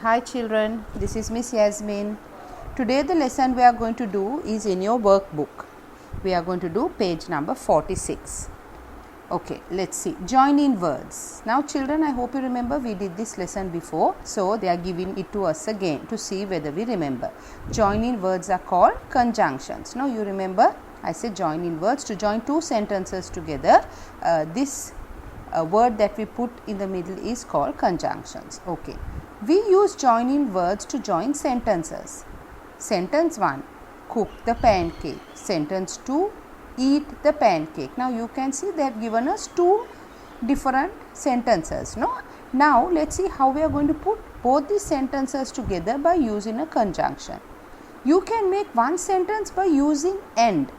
Hi children, this is Miss Yasmin. Today the lesson we are going to do is in your workbook. We are going to do page number 46. Okay, let's see. Join in words. Now children, I hope you remember we did this lesson before. So they are giving it to us again to see whether we remember. Join in words are called conjunctions. Now you remember I said join in words to join two sentences together. This word that we put in the middle is called conjunctions. Okay. We use join in words to join sentences. Sentence 1, cook the pancake. Sentence 2, eat the pancake. Now you can see they have given us two different sentences. No? Now let's see how we are going to put both these sentences together by using a conjunction. You can make one sentence by using and.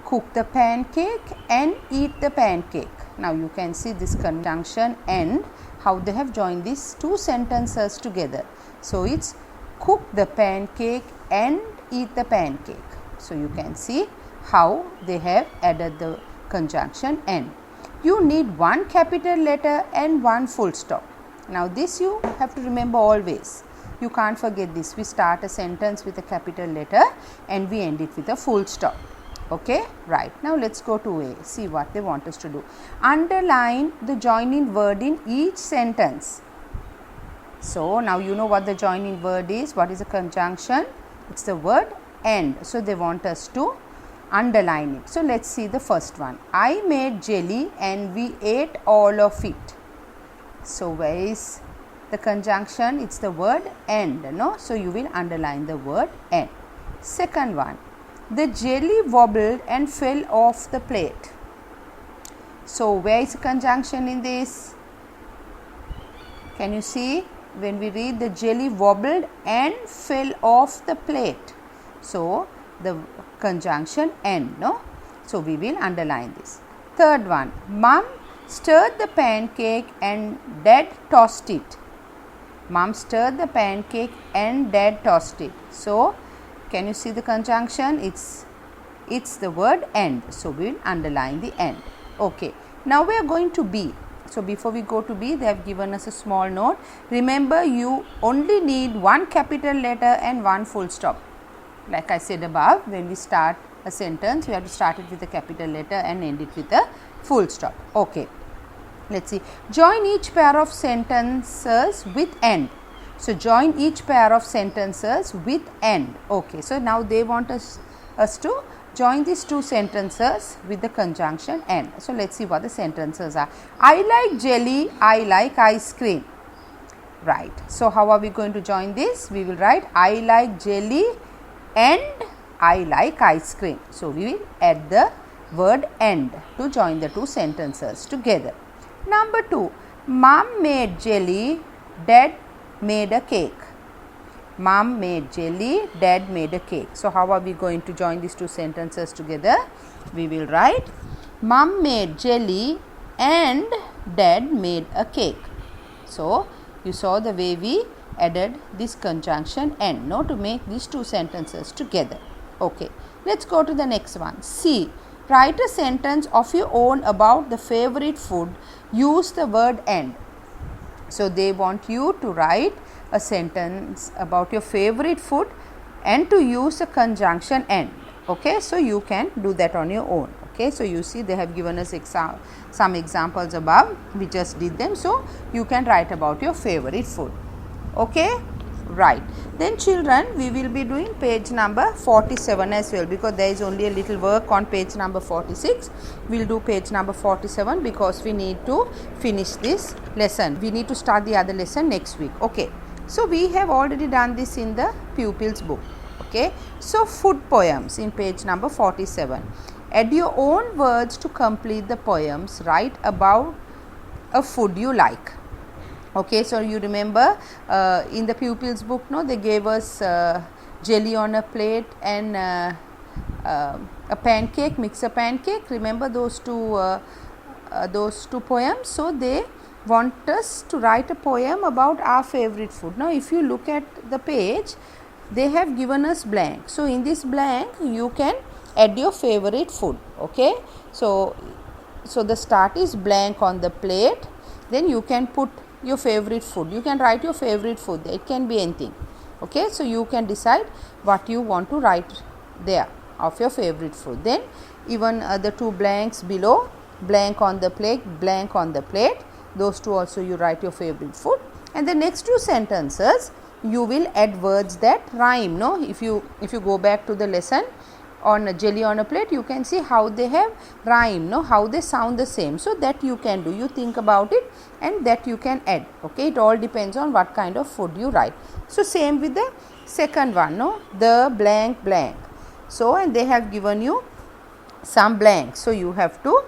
Cook the pancake and eat the pancake. Now you can see this conjunction and how they have joined these two sentences together. So it's cook the pancake and eat the pancake. So you can see how they have added the conjunction and. You need one capital letter and one full stop. Now this you have to remember always. You can't forget this. We start a sentence with a capital letter and we end it with a full stop. Okay, right. Now let's go to A. See what they want us to do. Underline the joining word in each sentence. So now you know what the joining word is. What is a conjunction? It's the word and. So they want us to underline it. So let's see the first one. I made jelly and we ate all of it. So where is the conjunction? It's the word and. No? So you will underline the word and. Second one. The jelly wobbled and fell off the plate. So where is the conjunction in this? Can you see? When we read the jelly wobbled and fell off the plate. So the conjunction and. No? So we will underline this. Third one. Mom stirred the pancake and Dad tossed it. Mom stirred the pancake and Dad tossed it. So can you see the conjunction? It's the word and. So we will underline the and. Okay. Now we are going to B. So before we go to B, they have given us a small note. Remember, you only need one capital letter and one full stop. Like I said above, when we start a sentence, we have to start it with a capital letter and end it with a full stop. Okay. Let's see. Join each pair of sentences with and. So join each pair of sentences with and. Okay. So now they want us to join these two sentences with the conjunction and. So let's see what the sentences are. I like jelly, I like ice cream. Right. So how are we going to join this? We will write I like jelly and I like ice cream. So we will add the word and to join the two sentences together. Number 2. Mom made jelly, Dad made a cake. Mom made jelly, Dad made a cake. So how are we going to join these two sentences together? We will write Mom made jelly and Dad made a cake. So you saw the way we added this conjunction and, no, to make these two sentences together. Okay, let's go to the next one. C. Write a sentence of your own about the favorite food. Use the word and. So they want you to write a sentence about your favorite food and to use a conjunction and. Okay, so you can do that on your own. Okay, so you see they have given us some examples above. We just did them. So you can write about your favorite food. Okay, right. Then children, we will be doing page number 47 as well, because there is only a little work on page number 46. We will do page number 47 because we need to finish this lesson. We need to start the other lesson next week. Okay, so we have already done this in the pupils book. Okay, so food poems in page number 47. Add your own words to complete the poems. Write about a food you like. Okay, so you remember in the pupils book, no, they gave us jelly on a plate and a pancake, mix a pancake. Remember those two poems? So they want us to write a poem about our favorite food. Now if you look at the page, they have given us blank. So in this blank you can add your favorite food. Okay, so the start is blank on the plate. Then you can put your favorite food. You can write your favorite food. It can be anything. Okay, so you can decide what you want to write there of your favorite food. Then even the two blanks below, blank on the plate, blank on the plate, those two also you write your favorite food. And the next two sentences you will add words that rhyme. No, if you go back to the lesson on a jelly on a plate, you can see how they have rhyme, no, how they sound the same. So that you can do, you think about it and that you can add. Okay, it all depends on what kind of food you write. So same with the second one, no, the blank blank. So and they have given you some blanks, so you have to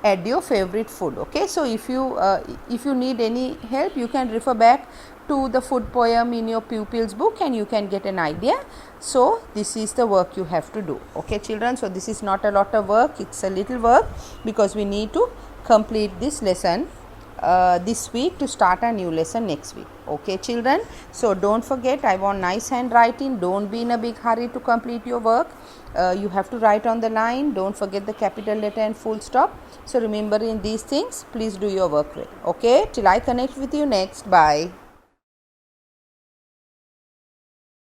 add your favorite food. Okay, so if you need any help, you can refer back to the food poem in your pupils book and you can get an idea. So this is the work you have to do. Okay children, so this is not a lot of work, it's a little work because we need to complete this lesson this week to start a new lesson next week. Okay children, so don't forget, I want nice handwriting. Don't be in a big hurry to complete your work. You have to write on the line. Don't forget the capital letter and full stop. So remember in these things, please do your work well. Okay, till I connect with you next. Bye.